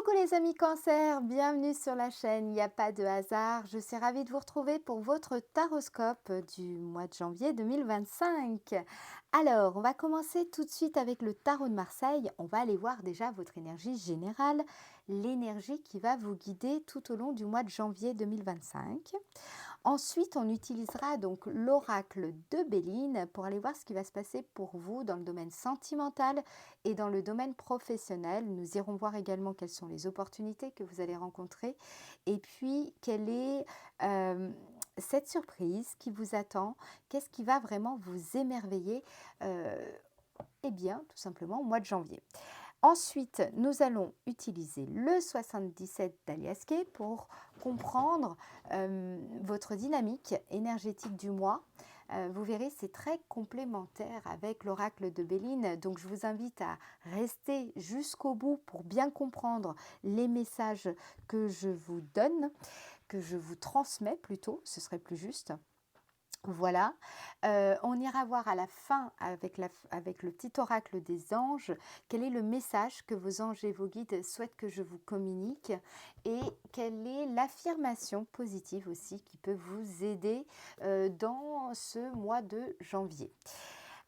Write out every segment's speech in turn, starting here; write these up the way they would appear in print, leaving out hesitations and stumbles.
Coucou les amis cancer, bienvenue sur la chaîne, il n'y a pas de hasard. Je suis ravie de vous retrouver pour votre taroscope du mois de janvier 2025. Alors, on va commencer tout de suite avec le tarot de Marseille. On va aller voir déjà votre énergie générale, l'énergie qui va vous guider tout au long du mois de janvier 2025. Ensuite, on utilisera donc l'oracle de Béline pour aller voir ce qui va se passer pour vous dans le domaine sentimental et dans le domaine professionnel. Nous irons voir également quelles sont les opportunités que vous allez rencontrer et puis quelle est cette surprise qui vous attend, qu'est-ce qui va vraiment vous émerveiller eh bien, tout simplement au mois de janvier. Ensuite, nous allons utiliser le 77 d'Aliasquet pour comprendre votre dynamique énergétique du mois. Vous verrez, c'est très complémentaire avec l'oracle de Béline. Donc, je vous invite à rester jusqu'au bout pour bien comprendre les messages que je vous donne, que je vous transmets plutôt, ce serait plus juste. Voilà, on ira voir à la fin avec le petit oracle des anges, quel est le message que vos anges et vos guides souhaitent que je vous communique et quelle est l'affirmation positive aussi qui peut vous aider dans ce mois de janvier.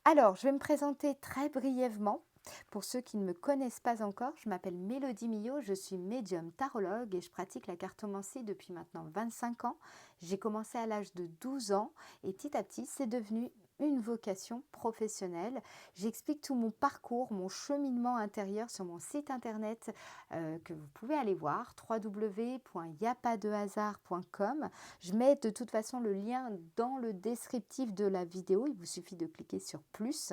Alors, je vais me présenter très brièvement. Pour ceux qui ne me connaissent pas encore, je m'appelle Mélodie Millot, je suis médium tarologue et je pratique la cartomancie depuis maintenant 25 ans. J'ai commencé à l'âge de 12 ans et petit à petit, c'est devenu une vocation professionnelle. J'explique tout mon parcours, mon cheminement intérieur sur mon site internet que vous pouvez aller voir, www.yapadehasard.com. Je mets de toute façon le lien dans le descriptif de la vidéo, il vous suffit de cliquer sur plus.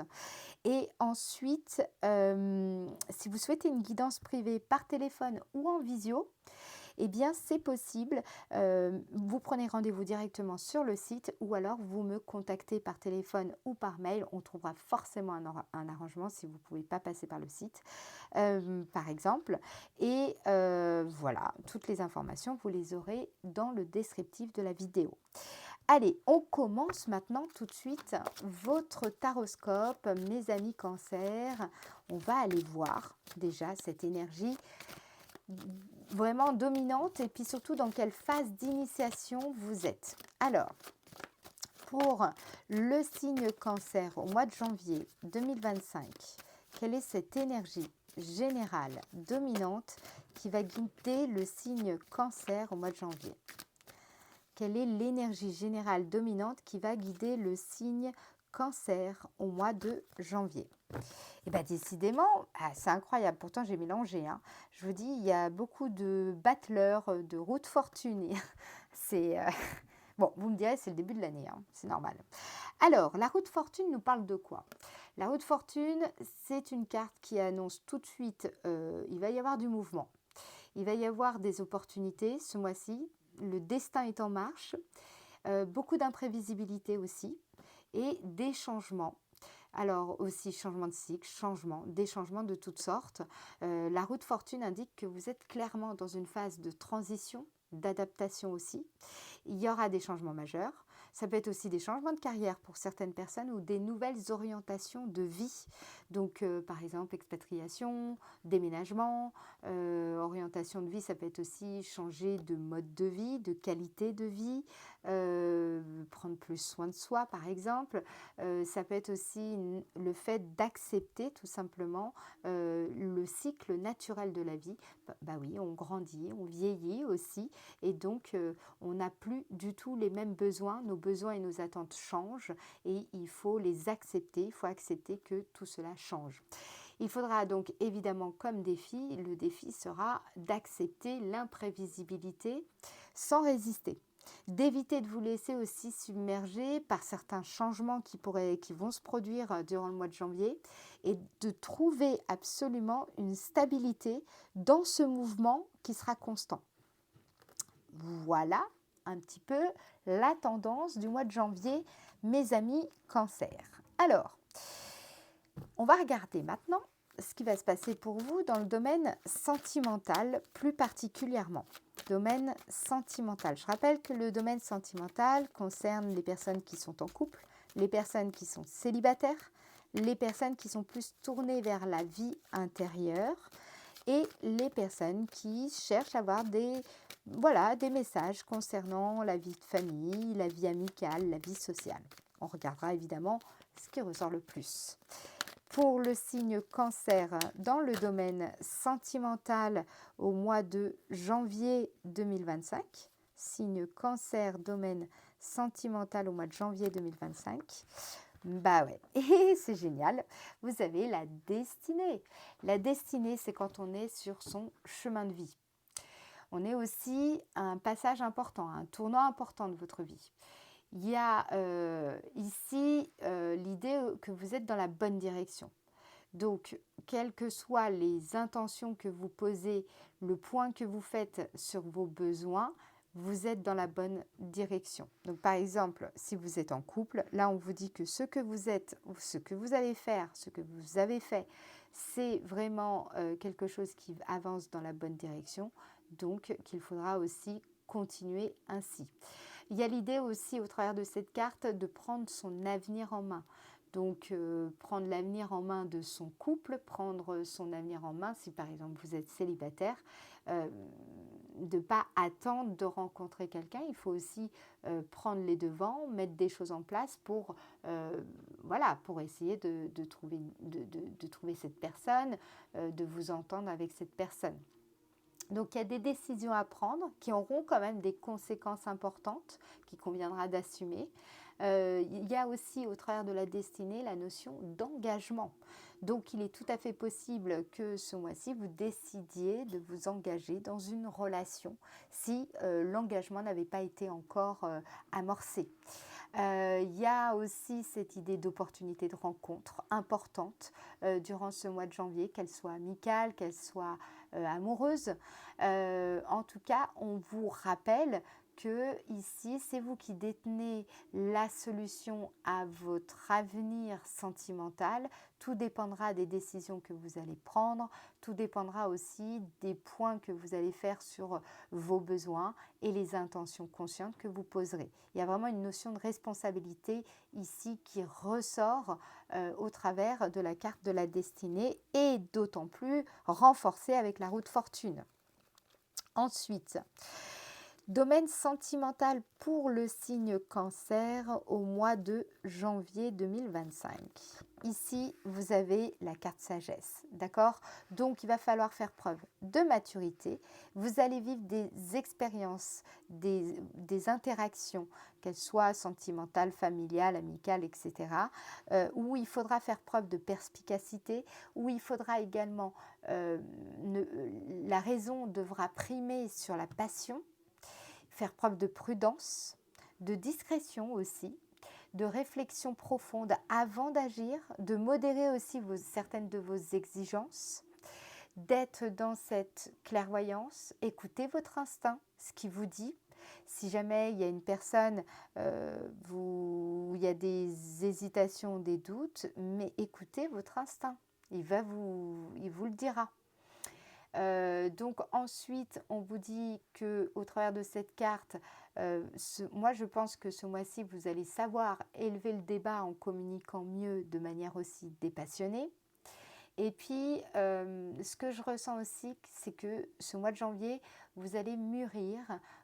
Et ensuite, si vous souhaitez une guidance privée par téléphone ou en visio, eh bien c'est possible. Vous prenez rendez-vous directement sur le site ou alors vous me contactez par téléphone ou par mail. On trouvera forcément un arrangement si vous ne pouvez pas passer par le site, par exemple. Et voilà, toutes les informations, vous les aurez dans le descriptif de la vidéo. Allez, on commence maintenant tout de suite votre taroscope, mes amis cancer. On va aller voir déjà cette énergie vraiment dominante et puis surtout dans quelle phase d'initiation vous êtes. Alors, pour le signe cancer au mois de janvier 2025, quelle est cette énergie générale dominante qui va guider le signe cancer au mois de janvier? Quelle est l'énergie générale dominante qui va guider le signe cancer au mois de janvier? Et bien décidément, c'est incroyable, pourtant j'ai mélangé. Je vous dis, il y a beaucoup de battleurs, de roue de fortune. C'est bon, vous me direz, c'est le début de l'année, c'est normal. Alors, la roue de fortune nous parle de quoi? La roue de fortune, c'est une carte qui annonce tout de suite, il va y avoir du mouvement. Il va y avoir des opportunités ce mois-ci. Le destin est en marche, beaucoup d'imprévisibilité aussi et des changements. Alors aussi changement de cycle, des changements de toutes sortes. La roue de fortune indique que vous êtes clairement dans une phase de transition, d'adaptation aussi. Il y aura des changements majeurs. Ça peut être aussi des changements de carrière pour certaines personnes ou des nouvelles orientations de vie. Donc, par exemple, expatriation, déménagement, orientation de vie, ça peut être aussi changer de mode de vie, de qualité de vie, prendre plus soin de soi, par exemple. Ça peut être aussi le fait d'accepter tout simplement le cycle naturel de la vie. Bah oui, on grandit, on vieillit aussi et donc on n'a plus du tout les mêmes besoins. Nos besoins et nos attentes changent et il faut les accepter. Il faut accepter que tout cela change. Il faudra donc évidemment comme défi, le défi sera d'accepter l'imprévisibilité sans résister, d'éviter de vous laisser aussi submerger par certains changements qui vont se produire durant le mois de janvier et de trouver absolument une stabilité dans ce mouvement qui sera constant. Voilà un petit peu la tendance du mois de janvier, mes amis cancer. Alors, on va regarder maintenant ce qui va se passer pour vous dans le domaine sentimental, plus particulièrement. Domaine sentimental. Je rappelle que le domaine sentimental concerne les personnes qui sont en couple, les personnes qui sont célibataires, les personnes qui sont plus tournées vers la vie intérieure et les personnes qui cherchent à avoir voilà, des messages concernant la vie de famille, la vie amicale, la vie sociale. On regardera évidemment ce qui ressort le plus. Pour le signe cancer, dans le domaine sentimental au mois de janvier 2025, signe cancer, domaine sentimental au mois de janvier 2025, bah ouais, et c'est génial, vous avez la destinée. La destinée, c'est quand on est sur son chemin de vie. On est aussi à un passage important, un tournant important de votre vie. Il y a ici l'idée que vous êtes dans la bonne direction. Donc, quelles que soient les intentions que vous posez, le point que vous faites sur vos besoins, vous êtes dans la bonne direction. Donc, par exemple, si vous êtes en couple, là, on vous dit que ce que vous êtes, ce que vous allez faire, ce que vous avez fait, c'est vraiment quelque chose qui avance dans la bonne direction. Donc, qu'il faudra aussi continuer ainsi. Il y a l'idée aussi, au travers de cette carte, de prendre son avenir en main. Donc, prendre l'avenir en main de son couple, prendre son avenir en main, si par exemple vous êtes célibataire, de ne pas attendre de rencontrer quelqu'un. Il faut aussi prendre les devants, mettre des choses en place pour, voilà, pour essayer de trouver cette personne, de vous entendre avec cette personne. Donc, il y a des décisions à prendre qui auront quand même des conséquences importantes qu'il conviendra d'assumer. Il y a aussi, au travers de la destinée, la notion d'engagement. Donc, il est tout à fait possible que ce mois-ci, vous décidiez de vous engager dans une relation si l'engagement n'avait pas été encore amorcé. Il y a aussi cette idée d'opportunité de rencontre importante durant ce mois de janvier, qu'elle soit amicale, qu'elle soit amoureuse. En tout cas, on vous rappelle que ici, c'est vous qui détenez la solution à votre avenir sentimental. Tout dépendra des décisions que vous allez prendre, tout dépendra aussi des points que vous allez faire sur vos besoins et les intentions conscientes que vous poserez. Il y a vraiment une notion de responsabilité ici qui ressort au travers de la carte de la destinée et d'autant plus renforcée avec la roue de fortune. Ensuite, domaine sentimental pour le signe cancer au mois de janvier 2025. Ici, vous avez la carte sagesse, d'accord? Donc, il va falloir faire preuve de maturité. Vous allez vivre des expériences, des interactions, qu'elles soient sentimentales, familiales, amicales, etc., où il faudra faire preuve de perspicacité, où il faudra également, la raison devra primer sur la passion, faire preuve de prudence, de discrétion aussi, de réflexion profonde avant d'agir, de modérer aussi certaines de vos exigences, d'être dans cette clairvoyance, écoutez votre instinct, ce qui vous dit. Si jamais il y a une personne où il y a des hésitations, des doutes, mais écoutez votre instinct, il vous le dira. Donc ensuite, on vous dit qu'au travers de cette carte, moi je pense que ce mois-ci, vous allez savoir élever le débat en communiquant mieux de manière aussi dépassionnée. Et puis, ce que je ressens aussi, c'est que ce mois de janvier, vous allez mûrir,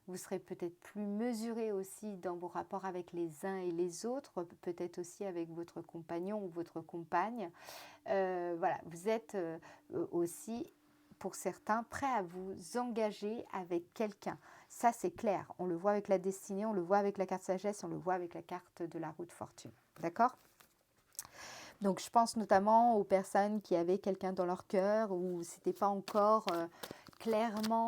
vous serez peut-être plus mesuré aussi dans vos rapports avec les uns et les autres, peut-être aussi avec votre compagnon ou votre compagne. Voilà, vous êtes aussi, pour certains, prêts à vous engager avec quelqu'un. Ça, c'est clair. On le voit avec la destinée, on le voit avec la carte sagesse, on le voit avec la carte de la roue de fortune. D'accord ? Donc, je pense notamment aux personnes qui avaient quelqu'un dans leur cœur où ce n'était pas encore clairement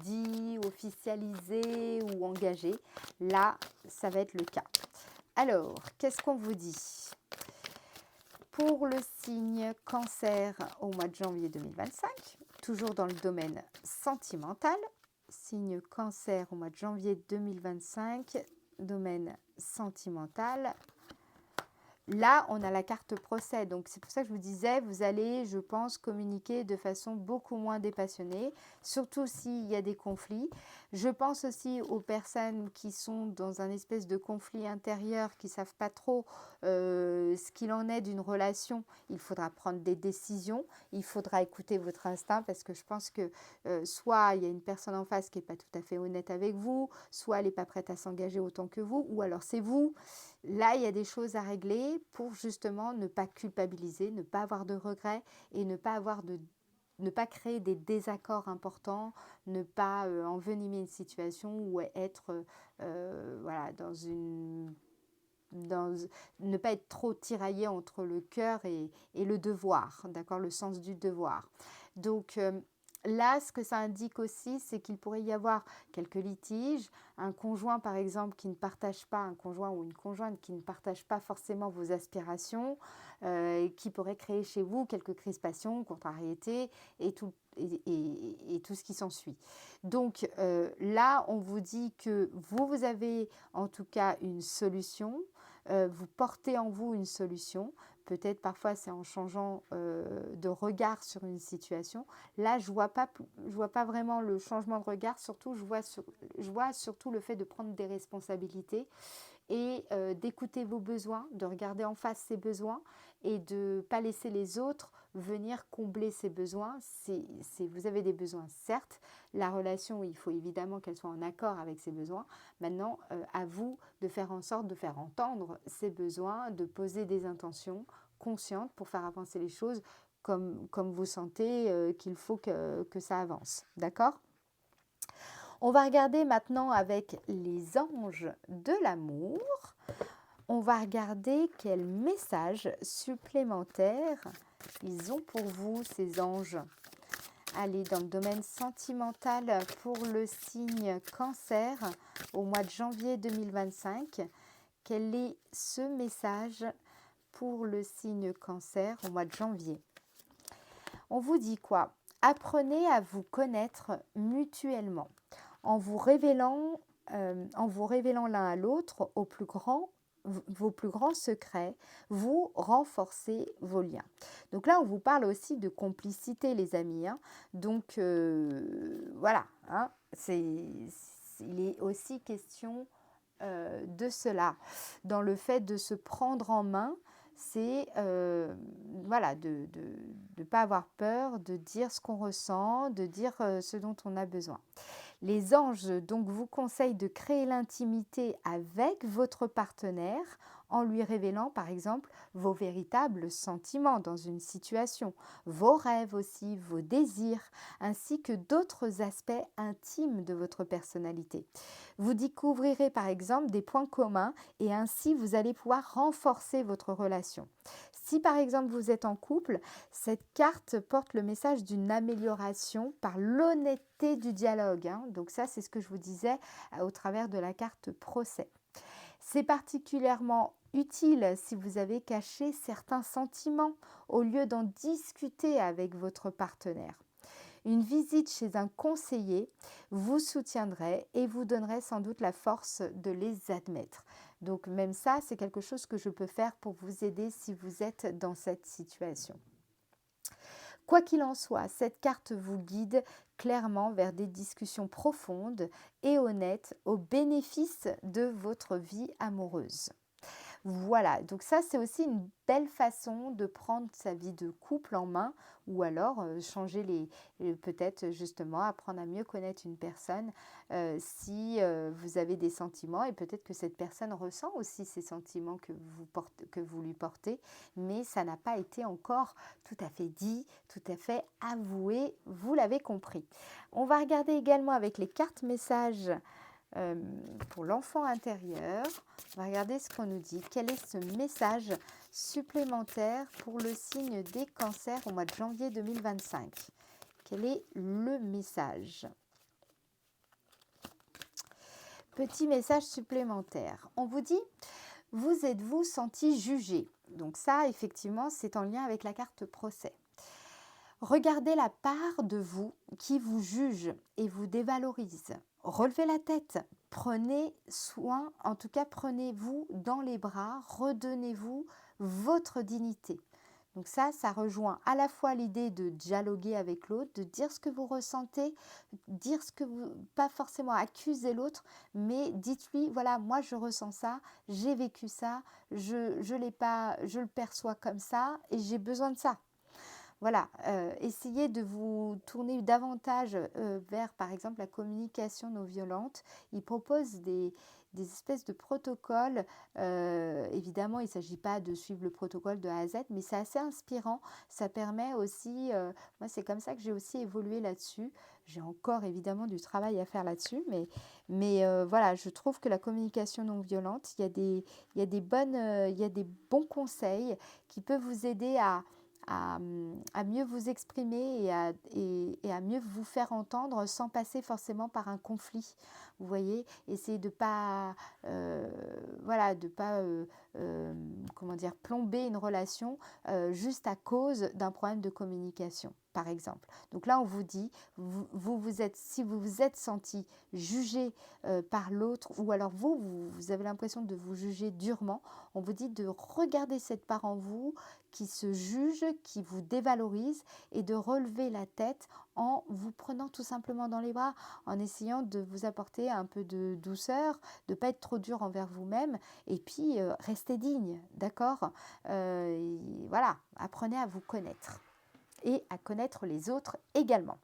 dit, officialisé ou engagé. Là, ça va être le cas. Alors, qu'est-ce qu'on vous dit ? Pour le signe cancer au mois de janvier 2025, toujours dans le domaine sentimental, signe cancer au mois de janvier 2025, domaine sentimental, Là, on a la carte procès, donc c'est pour ça que je vous disais, vous allez, je pense, communiquer de façon beaucoup moins dépassionnée, surtout s'il y a des conflits. Je pense aussi aux personnes qui sont dans un espèce de conflit intérieur, qui ne savent pas trop ce qu'il en est d'une relation. Il faudra prendre des décisions, il faudra écouter votre instinct, parce que je pense que soit il y a une personne en face qui n'est pas tout à fait honnête avec vous, soit elle n'est pas prête à s'engager autant que vous, ou alors c'est vous. Là, il y a des choses à régler pour justement ne pas culpabiliser, ne pas avoir de regrets et ne pas créer des désaccords importants, ne pas envenimer une situation ou être voilà, dans, ne pas être trop tiraillé entre le cœur et le devoir, d'accord, le sens du devoir. Donc là, ce que ça indique aussi, c'est qu'il pourrait y avoir quelques litiges, un conjoint par exemple qui ne partage pas, un conjoint ou une conjointe qui ne partage pas forcément vos aspirations, qui pourrait créer chez vous quelques crispations, contrariétés et tout, et tout ce qui s'ensuit. Donc là, on vous dit que vous avez en tout cas une solution, vous portez en vous une solution. Peut-être parfois c'est en changeant de regard sur une situation. Là, je vois pas vraiment le changement de regard. Surtout, je vois surtout le fait de prendre des responsabilités et d'écouter vos besoins, de regarder en face ses besoins et de ne pas laisser les autres venir combler ses besoins. Vous avez des besoins, certes. La relation, il faut évidemment qu'elle soit en accord avec ses besoins. Maintenant, à vous de faire en sorte de faire entendre ses besoins, de poser des intentions conscientes pour faire avancer les choses comme vous sentez qu'il faut que ça avance. D'accord ? On va regarder maintenant avec les anges de l'amour. On va regarder quel message supplémentaire ils ont pour vous, ces anges. Allez, dans le domaine sentimental pour le signe Cancer au mois de janvier 2025, quel est ce message pour le signe Cancer au mois de janvier? On vous dit quoi? Apprenez à vous connaître mutuellement en vous révélant l'un à l'autre vos plus grands secrets, vous renforcez vos liens. Donc là, on vous parle aussi de complicité, les amis. Hein. Donc voilà, hein, il est aussi question de cela. Dans le fait de se prendre en main, c'est voilà, de ne pas avoir peur, de dire ce qu'on ressent, de dire ce dont on a besoin. Les anges donc vous conseillent de créer l'intimité avec votre partenaire en lui révélant par exemple vos véritables sentiments dans une situation, vos rêves aussi, vos désirs, ainsi que d'autres aspects intimes de votre personnalité. Vous découvrirez par exemple des points communs et ainsi vous allez pouvoir renforcer votre relation. Si par exemple vous êtes en couple, cette carte porte le message d'une amélioration par l'honnêteté du dialogue. Hein. Donc ça, c'est ce que je vous disais au travers de la carte procès. C'est particulièrement utile si vous avez caché certains sentiments au lieu d'en discuter avec votre partenaire. Une visite chez un conseiller vous soutiendrait et vous donnerait sans doute la force de les admettre. Donc même ça, c'est quelque chose que je peux faire pour vous aider si vous êtes dans cette situation. Quoi qu'il en soit, cette carte vous guide clairement vers des discussions profondes et honnêtes au bénéfice de votre vie amoureuse. Voilà, donc ça c'est aussi une belle façon de prendre sa vie de couple en main ou alors changer peut-être justement apprendre à mieux connaître une personne si vous avez des sentiments et peut-être que cette personne ressent aussi ces sentiments que vous lui portez, mais ça n'a pas été encore tout à fait dit, tout à fait avoué, vous l'avez compris. On va regarder également avec les cartes messages pour l'enfant intérieur. On va regarder ce qu'on nous dit. Quel est ce message supplémentaire pour le signe des cancers au mois de janvier 2025? Quel est le message? Petit message supplémentaire. On vous dit, vous êtes-vous senti jugé? Donc ça, effectivement, c'est en lien avec la carte procès. Regardez la part de vous qui vous juge et vous dévalorise. Relevez la tête, prenez soin, en tout cas prenez-vous dans les bras, redonnez-vous votre dignité. Donc ça rejoint à la fois l'idée de dialoguer avec l'autre, de dire ce que vous ressentez, dire ce que vous, pas forcément accuser l'autre, mais dites-lui, voilà, moi je ressens ça, j'ai vécu ça, je l'ai pas, je le perçois comme ça et j'ai besoin de ça. Voilà, essayez de vous tourner davantage vers, par exemple, la communication non violente. Ils proposent des espèces de protocoles. Évidemment, il ne s'agit pas de suivre le protocole de A à Z, mais c'est assez inspirant. Ça permet aussi, moi c'est comme ça que j'ai aussi évolué là-dessus. J'ai encore évidemment du travail à faire là-dessus, mais voilà, je trouve que la communication non violente, il y a des bons conseils qui peuvent vous aider à mieux vous exprimer et à mieux vous faire entendre sans passer forcément par un conflit. Vous voyez, essayez de pas, voilà, de pas, comment dire, plomber une relation juste à cause d'un problème de communication, par exemple. Donc là, on vous dit, si vous vous êtes senti jugé par l'autre, ou alors vous avez l'impression de vous juger durement, on vous dit de regarder cette part en vous qui se juge, qui vous dévalorise et de relever la tête en vous prenant tout simplement dans les bras, en essayant de vous apporter un peu de douceur, de ne pas être trop dur envers vous-même et puis restez digne, d'accord. Voilà, apprenez à vous connaître et à connaître les autres également.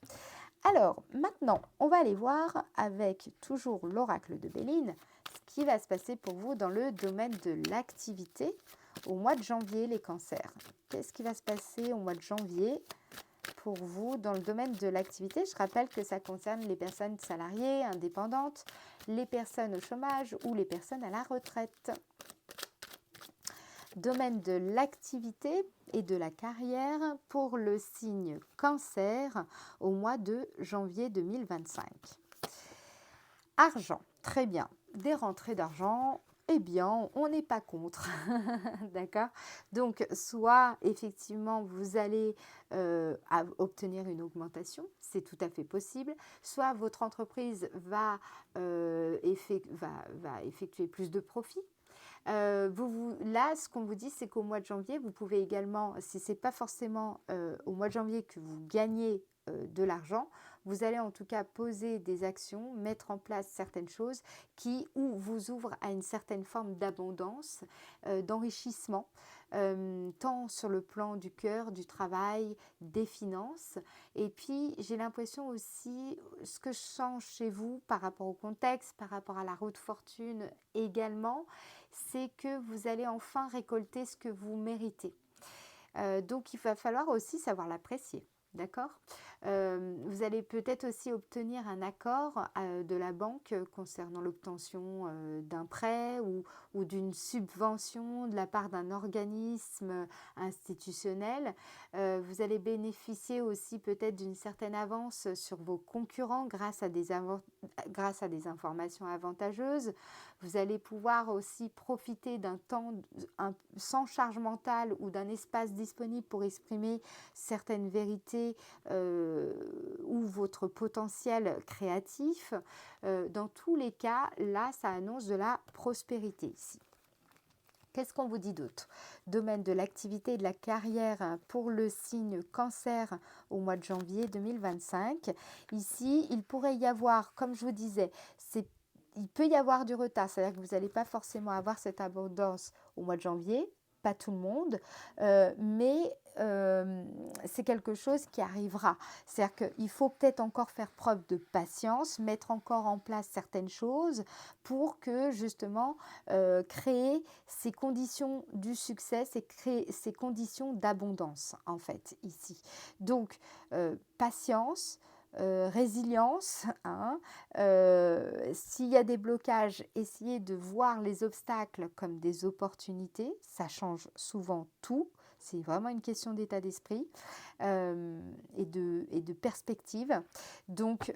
Alors maintenant, on va aller voir avec toujours l'oracle de Béline ce qui va se passer pour vous dans le domaine de l'activité au mois de janvier, les cancers. Qu'est-ce qui va se passer au mois de janvier pour vous dans le domaine de l'activité? Je rappelle que ça concerne les personnes salariées, indépendantes, les personnes au chômage ou les personnes à la retraite. Domaine de l'activité et de la carrière pour le signe cancer au mois de janvier 2025. Argent, très bien. Des rentrées d'argent, eh bien, on n'est pas contre. D'accord? Donc, soit effectivement, vous allez obtenir une augmentation, c'est tout à fait possible, soit votre entreprise va effectuer plus de profits. Là, ce qu'on vous dit, c'est qu'au mois de janvier, vous pouvez également, si ce n'est pas forcément au mois de janvier que vous gagnez de l'argent, vous allez en tout cas poser des actions, mettre en place certaines choses qui vous ouvrent à une certaine forme d'abondance, d'enrichissement, tant sur le plan du cœur, du travail, des finances. Et puis, j'ai l'impression aussi, ce que je sens chez vous par rapport au contexte, par rapport à la roue de fortune également, c'est que vous allez enfin récolter ce que vous méritez. Donc, il va falloir aussi savoir l'apprécier. D'accord? Vous allez peut-être aussi obtenir un accord de la banque concernant l'obtention d'un prêt ou d'une subvention de la part d'un organisme institutionnel. Vous allez bénéficier aussi peut-être d'une certaine avance sur vos concurrents grâce à des informations avantageuses. Vous allez pouvoir aussi profiter d'un temps sans charge mentale ou d'un espace disponible pour exprimer certaines vérités ou votre potentiel créatif. Dans tous les cas, là, ça annonce de la prospérité ici. Qu'est-ce qu'on vous dit d'autre? Domaine de l'activité et de la carrière pour le signe cancer au mois de janvier 2025. Ici, il pourrait y avoir, comme je vous disais, il peut y avoir du retard, c'est-à-dire que vous n'allez pas forcément avoir cette abondance au mois de janvier, pas tout le monde, mais c'est quelque chose qui arrivera. C'est-à-dire qu'il faut peut-être encore faire preuve de patience, mettre encore en place certaines choses pour que justement créer ces conditions du succès, créer ces conditions d'abondance en fait ici. Donc patience, résilience, hein. S'il y a des blocages, essayez de voir les obstacles comme des opportunités, ça change souvent tout. C'est vraiment une question d'état d'esprit et de perspective. Donc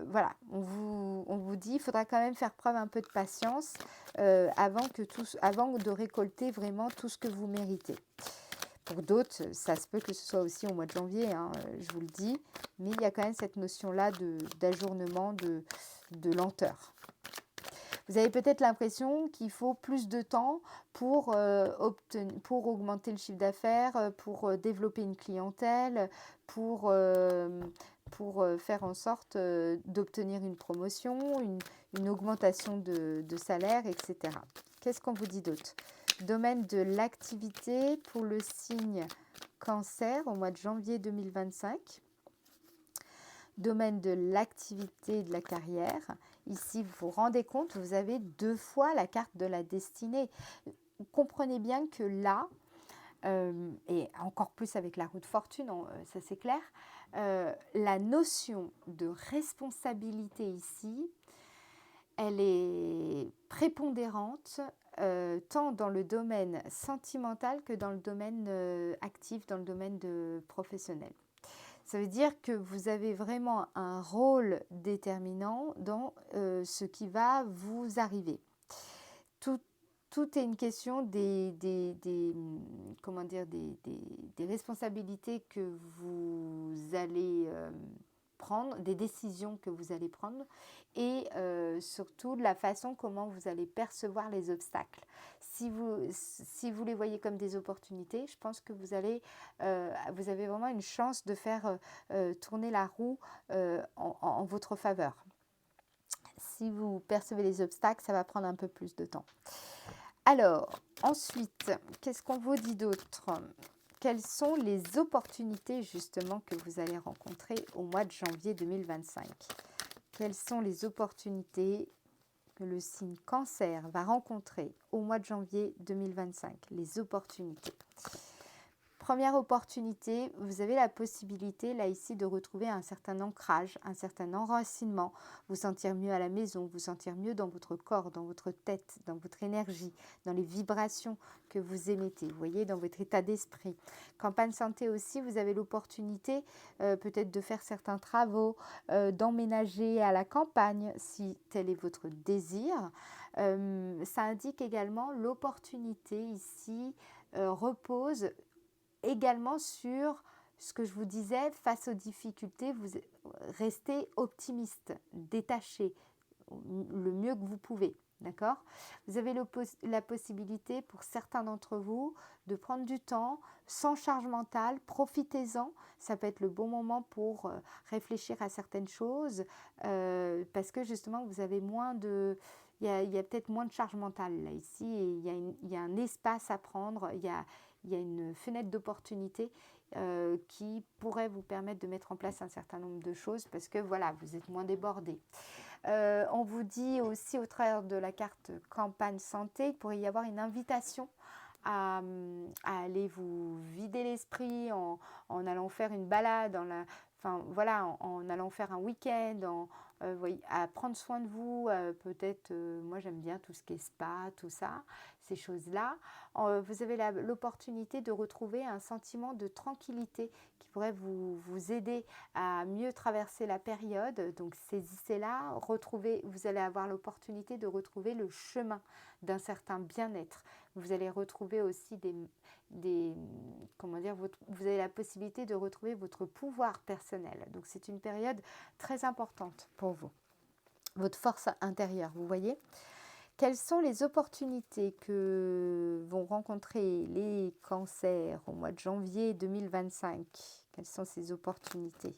voilà, on vous dit, il faudra quand même faire preuve un peu de patience avant de récolter vraiment tout ce que vous méritez. Pour d'autres, ça se peut que ce soit aussi au mois de janvier, hein, je vous le dis, mais il y a quand même cette notion-là d'ajournement, de lenteur. Vous avez peut-être l'impression qu'il faut plus de temps pour augmenter le chiffre d'affaires, pour développer une clientèle, pour, faire en sorte d'obtenir une promotion, une augmentation de salaire, etc. Qu'est-ce qu'on vous dit d'autre? Domaine de l'activité pour le signe Cancer au mois de janvier 2025. Domaine de l'activité et de la carrière. Ici, vous vous rendez compte, vous avez 2 fois la carte de la destinée. Comprenez bien que là, et encore plus avec la roue de fortune, ça c'est clair, la notion de responsabilité ici, elle est prépondérante tant dans le domaine sentimental que dans le domaine actif, dans le domaine professionnel. Ça veut dire que vous avez vraiment un rôle déterminant dans ce qui va vous arriver. Tout, tout est une question comment dire, des responsabilités que vous allez prendre, des décisions que vous allez prendre et surtout de la façon comment vous allez percevoir les obstacles. Si vous les voyez comme des opportunités, je pense que vous avez vraiment une chance de faire tourner la roue en votre faveur. Si vous percevez les obstacles, ça va prendre un peu plus de temps. Alors, ensuite, qu'est-ce qu'on vous dit d'autre? Quelles sont les opportunités justement que vous allez rencontrer au mois de janvier 2025? Quelles sont les opportunités que le signe Cancer va rencontrer au mois de janvier 2025? Les opportunités. Première opportunité, vous avez la possibilité là ici de retrouver un certain ancrage, un certain enracinement, vous sentir mieux à la maison, vous sentir mieux dans votre corps, dans votre tête, dans votre énergie, dans les vibrations que vous émettez, vous voyez, dans votre état d'esprit. Campagne santé aussi, vous avez l'opportunité peut-être de faire certains travaux, d'emménager à la campagne si tel est votre désir. Ça indique également l'opportunité ici repose également sur ce que je vous disais, face aux difficultés, vous restez optimiste, détaché, le mieux que vous pouvez. D'accord? Vous avez la possibilité pour certains d'entre vous de prendre du temps sans charge mentale, profitez-en. Ça peut être le bon moment pour réfléchir à certaines choses parce que justement vous avez moins de... Il y a peut-être moins de charge mentale là ici et il y a un espace à prendre, il y a une fenêtre d'opportunité qui pourrait vous permettre de mettre en place un certain nombre de choses parce que voilà, vous êtes moins débordé. On vous dit aussi au travers de la carte campagne santé, il pourrait y avoir une invitation à aller vous vider l'esprit en allant faire une balade, en allant faire un week-end, à prendre soin de vous, peut-être, moi j'aime bien tout ce qui est spa, tout ça, ces choses-là. Vous avez l'opportunité de retrouver un sentiment de tranquillité qui pourrait vous aider à mieux traverser la période. Donc saisissez-la, vous allez avoir l'opportunité de retrouver le chemin d'un certain bien-être. Vous allez retrouver aussi vous avez la possibilité de retrouver votre pouvoir personnel. Donc c'est une période très importante pour vous. Votre force intérieure, vous voyez. Quelles sont les opportunités que vont rencontrer les cancers au mois de janvier 2025? Quelles sont ces opportunités?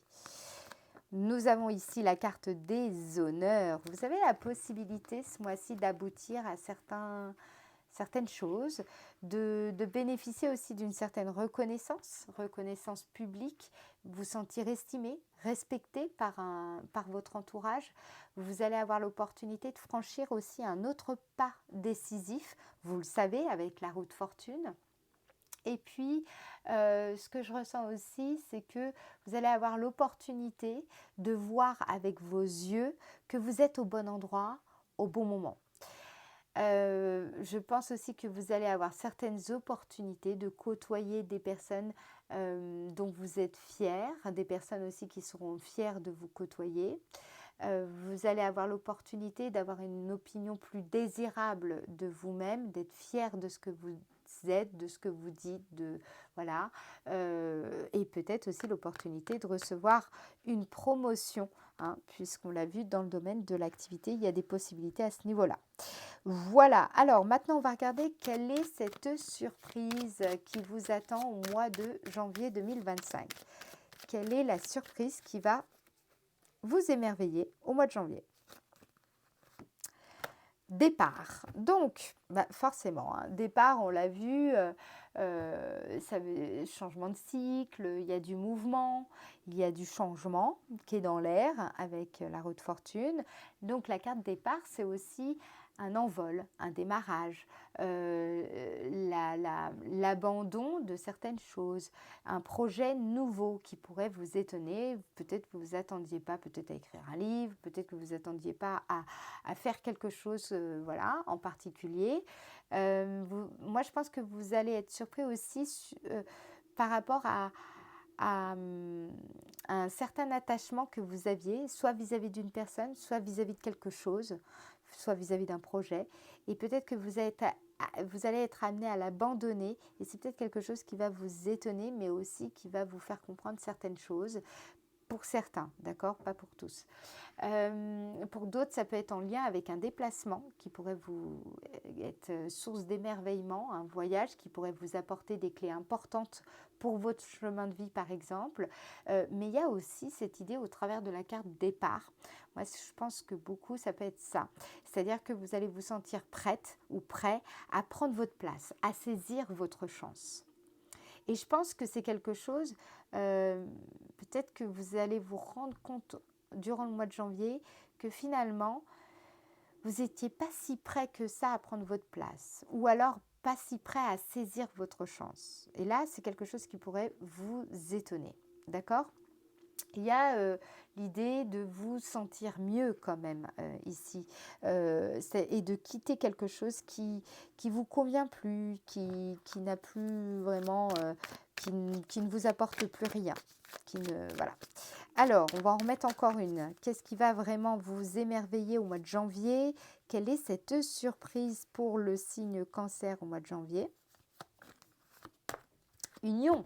Nous avons ici la carte des honneurs. Vous avez la possibilité ce mois-ci d'aboutir à certaines choses, de bénéficier aussi d'une certaine reconnaissance publique, vous sentir estimé, respecté par votre entourage. Vous allez avoir l'opportunité de franchir aussi un autre pas décisif, vous le savez, avec la roue de fortune. Et puis, ce que je ressens aussi, c'est que vous allez avoir l'opportunité de voir avec vos yeux que vous êtes au bon endroit, au bon moment. Je pense aussi que vous allez avoir certaines opportunités de côtoyer des personnes dont vous êtes fiers, des personnes aussi qui seront fières de vous côtoyer. Vous allez avoir l'opportunité d'avoir une opinion plus désirable de vous-même, d'être fier de ce que vous êtes, de ce que vous dites, voilà. Et peut-être aussi l'opportunité de recevoir une promotion, hein, puisqu'on l'a vu dans le domaine de l'activité, il y a des possibilités à ce niveau-là. Voilà, alors maintenant on va regarder quelle est cette surprise qui vous attend au mois de janvier 2025. Quelle est la surprise qui va vous émerveiller au mois de janvier? Départ. Donc, forcément, hein, départ, on l'a vu, ça changement de cycle, il y a du mouvement, il y a du changement qui est dans l'air avec la roue de fortune. Donc, la carte départ, c'est aussi un envol, un démarrage, l'abandon de certaines choses, un projet nouveau qui pourrait vous étonner. Peut-être que vous ne vous attendiez pas peut-être à écrire un livre, peut-être que vous ne vous attendiez pas à faire quelque chose voilà, en particulier. Moi, je pense que vous allez être surpris aussi par rapport à un certain attachement que vous aviez, soit vis-à-vis d'une personne, soit vis-à-vis de quelque chose, soit vis-à-vis d'un projet. Et peut-être que vous allez être amené à l'abandonner. Et c'est peut-être quelque chose qui va vous étonner, mais aussi qui va vous faire comprendre certaines choses. Pour certains, d'accord? Pas pour tous. Pour d'autres, ça peut être en lien avec un déplacement qui pourrait vous être source d'émerveillement, un voyage qui pourrait vous apporter des clés importantes pour votre chemin de vie, par exemple. Mais il y a aussi cette idée au travers de la carte départ. Moi, je pense que beaucoup, ça peut être ça. C'est-à-dire que vous allez vous sentir prête ou prêt à prendre votre place, à saisir votre chance. Et je pense que c'est quelque chose, peut-être que vous allez vous rendre compte durant le mois de janvier que finalement, vous n'étiez pas si prêt que ça à prendre votre place. Ou alors pas si prêt à saisir votre chance. Et là, c'est quelque chose qui pourrait vous étonner. D'accord ? Il y a l'idée de vous sentir mieux quand même ici et de quitter quelque chose qui vous convient plus, qui n'a plus vraiment, qui ne vous apporte plus rien. Voilà. Alors, on va en remettre encore une. Qu'est-ce qui va vraiment vous émerveiller au mois de janvier? Quelle est cette surprise pour le signe Cancer au mois de janvier? Union.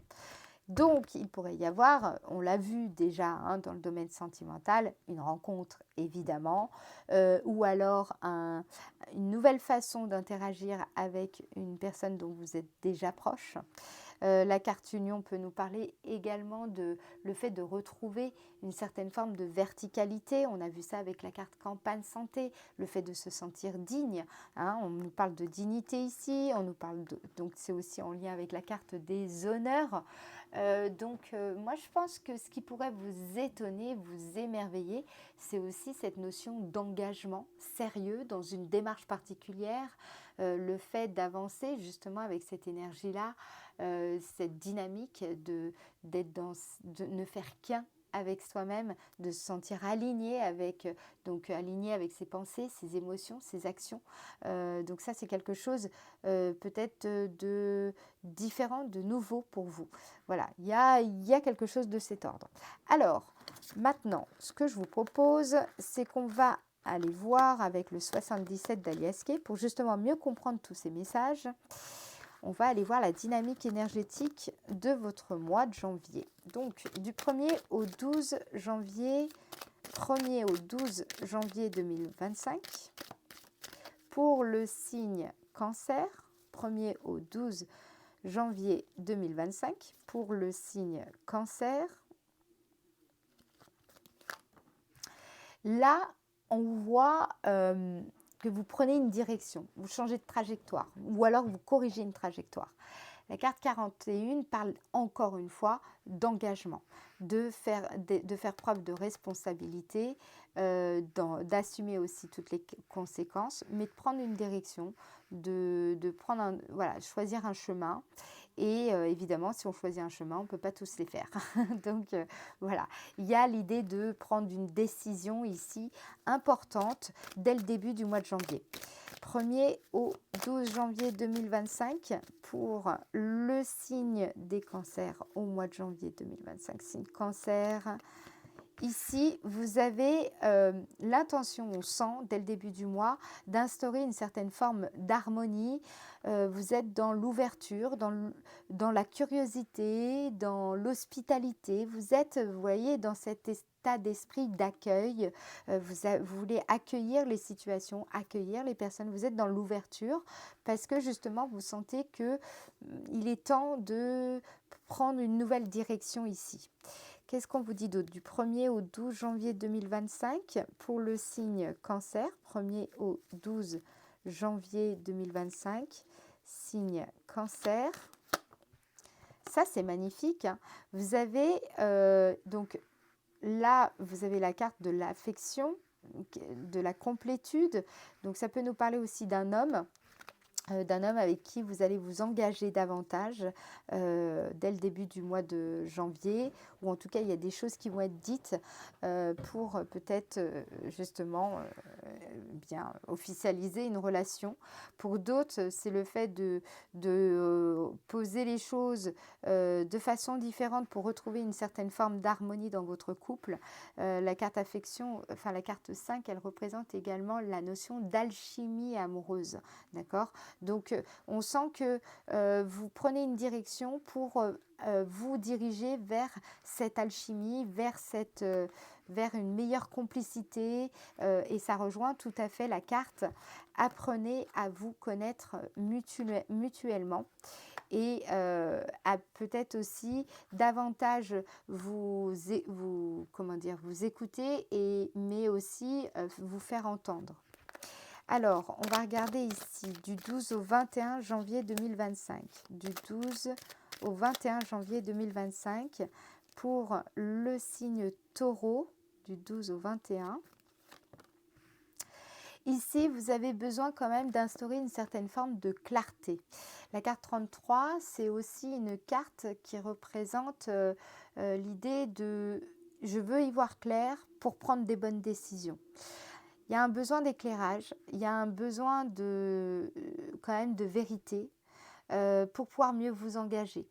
Donc, il pourrait y avoir, on l'a vu déjà hein, dans le domaine sentimental, une rencontre évidemment, ou alors une nouvelle façon d'interagir avec une personne dont vous êtes déjà proche. La carte union peut nous parler également de le fait de retrouver une certaine forme de verticalité. On a vu ça avec la carte campagne santé, le fait de se sentir digne. Hein, on nous parle de dignité ici, on nous parle donc c'est aussi en lien avec la carte des honneurs. Moi je pense que ce qui pourrait vous étonner, vous émerveiller, c'est aussi cette notion d'engagement sérieux dans une démarche particulière, le fait d'avancer justement avec cette énergie-là, cette dynamique de ne faire qu'un avec soi-même, de se sentir aligné avec, aligné avec ses pensées, ses émotions, ses actions. Donc ça, c'est quelque chose peut-être de différent, de nouveau pour vous. Voilà, il y a quelque chose de cet ordre. Alors, maintenant, ce que je vous propose, c'est qu'on va aller voir avec le 77 d'Alias Kay pour justement mieux comprendre tous ces messages. On va aller voir la dynamique énergétique de votre mois de janvier. Donc, du 1er au 12 janvier, 1er au 12 janvier 2025, pour le signe Cancer, 1er au 12 janvier 2025, pour le signe Cancer. Là, on voit que vous prenez une direction, vous changez de trajectoire, ou alors vous corrigez une trajectoire. La carte 41 parle encore une fois d'engagement, de faire preuve de responsabilité, d'assumer aussi toutes les conséquences, mais de prendre une direction, de choisir un chemin. Et évidemment, si on choisit un chemin, on ne peut pas tous les faire. Donc voilà, il y a l'idée de prendre une décision ici importante dès le début du mois de janvier. 1er au 12 janvier 2025 pour le signe des cancers au mois de janvier 2025. Signe cancer, Ici, vous avez l'intention, on sent dès le début du mois, d'instaurer une certaine forme d'harmonie. Vous êtes dans l'ouverture, dans la curiosité, dans l'hospitalité. Vous êtes, vous voyez, dans cet état d'esprit d'accueil. Vous voulez accueillir les situations, accueillir les personnes. Vous êtes dans l'ouverture parce que justement, vous sentez que il est temps de prendre une nouvelle direction ici. Qu'est-ce qu'on vous dit d'autre? Du 1er au 12 janvier 2025 pour le signe Cancer. 1er au 12 janvier 2025, signe Cancer. Ça, c'est magnifique, hein. Vous avez donc là, vous avez la carte de l'affection, de la complétude. Donc, ça peut nous parler aussi d'un homme avec qui vous allez vous engager davantage dès le début du mois de janvier, ou en tout cas il y a des choses qui vont être dites pour peut-être justement bien officialiser une relation. Pour d'autres, c'est le fait de poser les choses de façon différente pour retrouver une certaine forme d'harmonie dans votre couple. La carte affection, enfin la carte 5, elle représente également la notion d'alchimie amoureuse, d'accord? Donc, on sent que vous prenez une direction pour vous diriger vers cette alchimie, vers une meilleure complicité, et ça rejoint tout à fait la carte apprenez à vous connaître mutuellement et à peut-être aussi davantage vous écouter, mais aussi vous faire entendre. Alors, on va regarder ici du 12 au 21 janvier 2025. Du 12 au 21 janvier 2025 pour le signe Taureau, du 12 au 21. Ici, vous avez besoin quand même d'instaurer une certaine forme de clarté. La carte 33, c'est aussi une carte qui représente l'idée de « je veux y voir clair pour prendre des bonnes décisions ». Il y a un besoin d'éclairage, il y a un besoin quand même de vérité pour pouvoir mieux vous engager.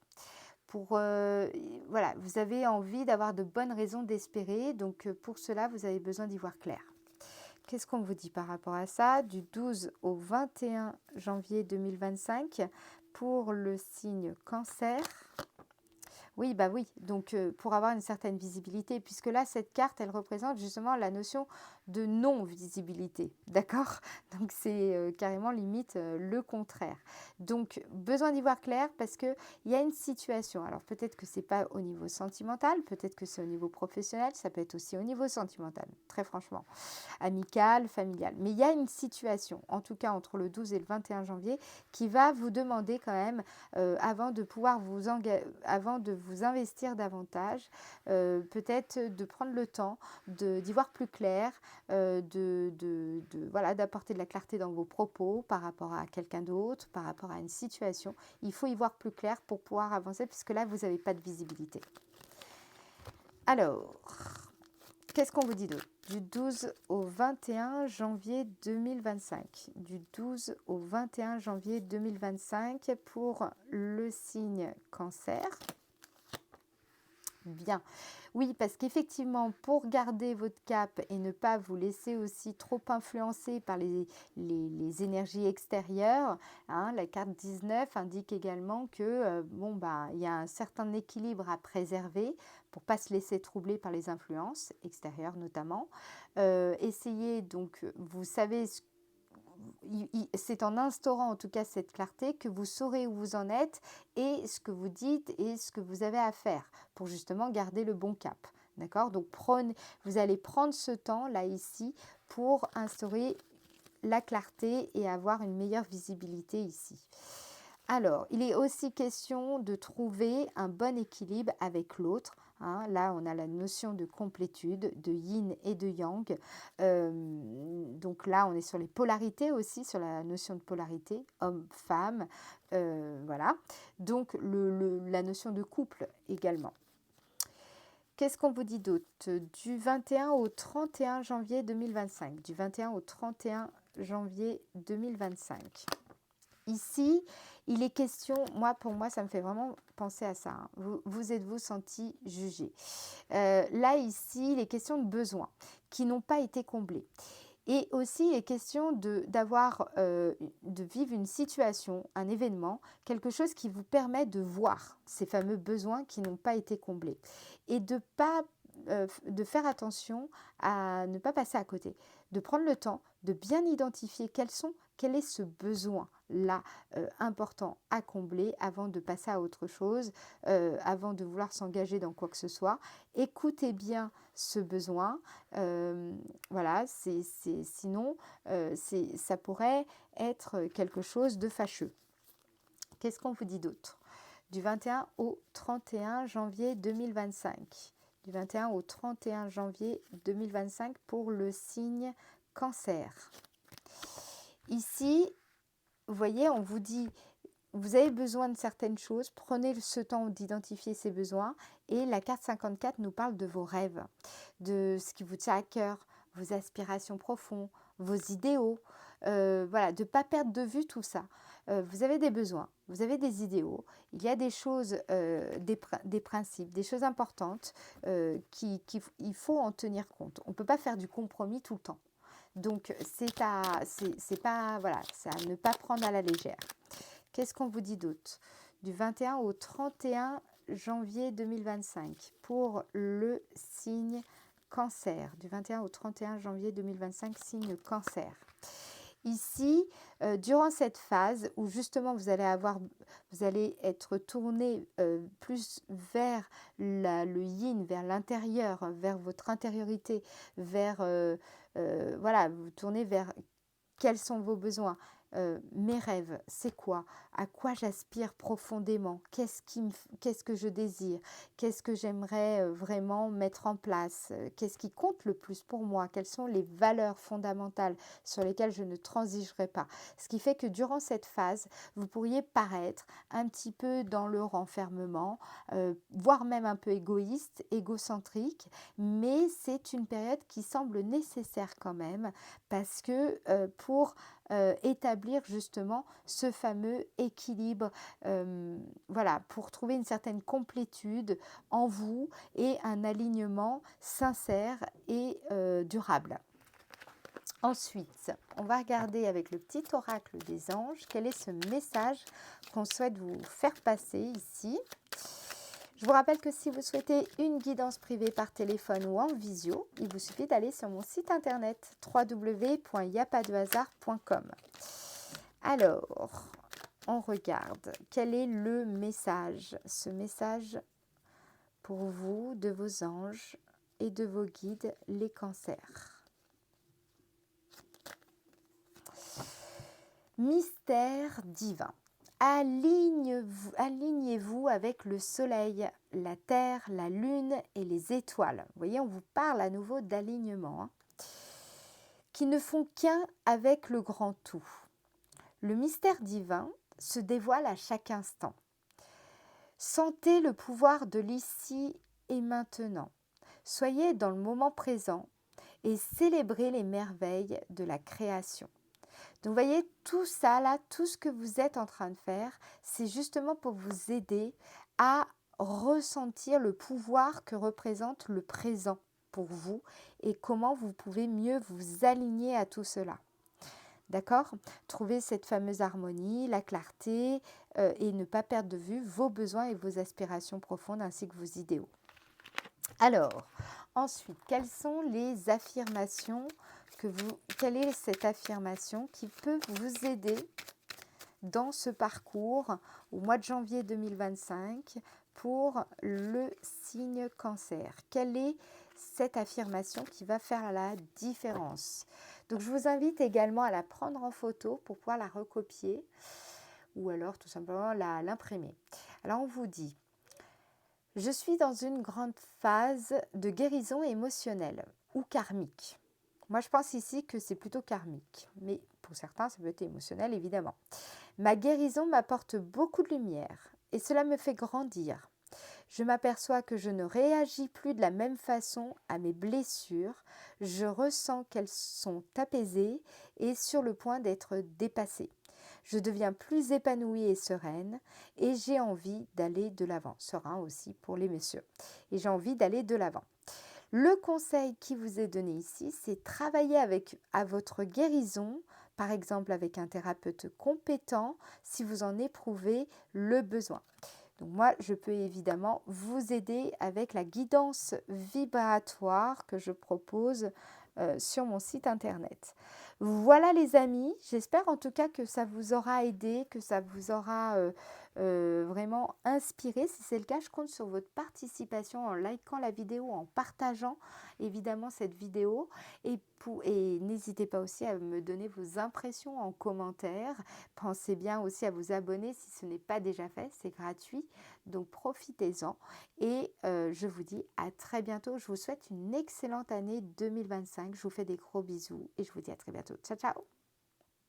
Voilà, vous avez envie d'avoir de bonnes raisons d'espérer, donc pour cela, vous avez besoin d'y voir clair. Qu'est-ce qu'on vous dit par rapport à ça? Du 12 au 21 janvier 2025 pour le signe Cancer. Oui, bah oui, donc pour avoir une certaine visibilité, puisque là, cette carte, elle représente justement la notion de non-visibilité, d'accord? Donc c'est carrément limite le contraire. Donc, besoin d'y voir clair parce qu'il y a une situation. Alors peut-être que c'est pas au niveau sentimental, peut-être que c'est au niveau professionnel, ça peut être aussi au niveau sentimental, très franchement, amical, familial. Mais il y a une situation, en tout cas entre le 12 et le 21 janvier, qui va vous demander quand même, avant de pouvoir avant de vous investir davantage, peut-être de prendre le temps d'y voir plus clair, voilà, d'apporter de la clarté dans vos propos par rapport à quelqu'un d'autre, par rapport à une situation. Il faut y voir plus clair pour pouvoir avancer, puisque là, vous n'avez pas de visibilité. Alors, qu'est-ce qu'on vous dit d'autre? Du 12 au 21 janvier 2025. Du 12 au 21 janvier 2025 pour le signe Cancer. Bien. Oui, parce qu'effectivement, pour garder votre cap et ne pas vous laisser aussi trop influencer par les énergies extérieures, hein, la carte 19 indique également que il y a un certain équilibre à préserver pour ne pas se laisser troubler par les influences extérieures notamment. Essayez donc, vous savez c'est en instaurant en tout cas cette clarté que vous saurez où vous en êtes et ce que vous dites et ce que vous avez à faire pour justement garder le bon cap. D'accord? Donc vous allez prendre ce temps là ici pour instaurer la clarté et avoir une meilleure visibilité ici. Alors, il est aussi question de trouver un bon équilibre avec l'autre. Hein. Là, on a la notion de complétude, de yin et de yang. Donc là, on est sur les polarités aussi, sur la notion de polarité, homme-femme. Voilà. Donc, la notion de couple également. Qu'est-ce qu'on vous dit d'autre? Du 21 au 31 janvier 2025. Du 21 au 31 janvier 2025. Ici, il est question, pour moi, ça me fait vraiment penser à ça, hein. Vous êtes-vous senti jugé? Là, ici, il est question de besoins qui n'ont pas été comblés. Et aussi, il est question de vivre une situation, un événement, quelque chose qui vous permet de voir ces fameux besoins qui n'ont pas été comblés. Et de faire attention à ne pas passer à côté, de prendre le temps de bien identifier quel est ce besoin-là important à combler avant de passer à autre chose, avant de vouloir s'engager dans quoi que ce soit. Écoutez bien ce besoin. Voilà, sinon, ça pourrait être quelque chose de fâcheux. Qu'est-ce qu'on vous dit d'autre? Du 21 au 31 janvier 2025. Du 21 au 31 janvier 2025 pour le signe Cancer. Ici, vous voyez, on vous dit, vous avez besoin de certaines choses, prenez ce temps d'identifier ces besoins. Et la carte 54 nous parle de vos rêves, de ce qui vous tient à cœur, vos aspirations profondes, vos idéaux. Voilà, de ne pas perdre de vue tout ça. Vous avez des besoins, vous avez des idéaux, il y a des choses, des principes, des choses importantes qu'il faut en tenir compte. On ne peut pas faire du compromis tout le temps. Donc, c'est pas, voilà, c'est à ne pas prendre à la légère. Qu'est-ce qu'on vous dit d'autre? Du 21 au 31 janvier 2025 pour le signe Cancer. Du 21 au 31 janvier 2025, signe Cancer. Ici, durant cette phase où justement vous allez être tourné plus vers le yin, vers l'intérieur, vers votre intériorité, voilà, vous tournez vers quels sont vos besoins. Mes rêves, c'est quoi? À quoi j'aspire profondément? Qu'est-ce que je désire? Qu'est-ce que j'aimerais vraiment mettre en place? Qu'est-ce qui compte le plus pour moi? Quelles sont les valeurs fondamentales sur lesquelles je ne transigerai pas? Ce qui fait que durant cette phase, vous pourriez paraître un petit peu dans le renfermement, voire même un peu égoïste, égocentrique, mais c'est une période qui semble nécessaire quand même parce que pour établir justement ce fameux équilibre, voilà, pour trouver une certaine complétude en vous et un alignement sincère et durable. Ensuite, on va regarder avec le petit oracle des anges quel est ce message qu'on souhaite vous faire passer ici. Je vous rappelle que si vous souhaitez une guidance privée par téléphone ou en visio, il vous suffit d'aller sur mon site internet www.yapadehasard.com. Alors, on regarde quel est le message, ce message pour vous de vos anges et de vos guides, les cancers. Mystère divin. Alignez-vous avec le soleil, la terre, la lune et les étoiles. Vous voyez, on vous parle à nouveau d'alignement, qui ne font qu'un avec le grand tout. Le mystère divin se dévoile à chaque instant. Sentez le pouvoir de l'ici et maintenant. Soyez dans le moment présent et célébrez les merveilles de la création. Donc, vous voyez, tout ça, là, tout ce que vous êtes en train de faire, c'est justement pour vous aider à ressentir le pouvoir que représente le présent pour vous et comment vous pouvez mieux vous aligner à tout cela. D'accord? Trouver cette fameuse harmonie, la clarté et ne pas perdre de vue vos besoins et vos aspirations profondes ainsi que vos idéaux. Alors, ensuite, quelles sont les affirmations quelle est cette affirmation qui peut vous aider dans ce parcours au mois de janvier 2025 pour le signe Cancer? Quelle est cette affirmation qui va faire la différence? Donc, je vous invite également à la prendre en photo pour pouvoir la recopier ou alors tout simplement l'imprimer. Alors, on vous dit: je suis dans une grande phase de guérison émotionnelle ou karmique. Moi, je pense ici que c'est plutôt karmique, mais pour certains, ça peut être émotionnel, évidemment. Ma guérison m'apporte beaucoup de lumière et cela me fait grandir. Je m'aperçois que je ne réagis plus de la même façon à mes blessures. Je ressens qu'elles sont apaisées et sur le point d'être dépassées. je deviens plus épanouie et sereine et j'ai envie d'aller de l'avant. Serein aussi pour les messieurs. Et j'ai envie d'aller de l'avant. Le conseil qui vous est donné ici, c'est travailler à votre guérison, par exemple avec un thérapeute compétent, si vous en éprouvez le besoin. Donc moi, je peux évidemment vous aider avec la guidance vibratoire que je propose sur mon site internet. Voilà les amis, j'espère en tout cas que ça vous aura aidé, que ça vous aura vraiment inspiré. Si c'est le cas, je compte sur votre participation en likant la vidéo, en partageant évidemment cette vidéo et n'hésitez pas aussi à me donner vos impressions en commentaire. Pensez bien aussi à vous abonner si ce n'est pas déjà fait, c'est gratuit, donc profitez-en et je vous dis à très bientôt. Je vous souhaite une excellente année 2025. Je vous fais des gros bisous et je vous dis à très bientôt. Ciao, ciao!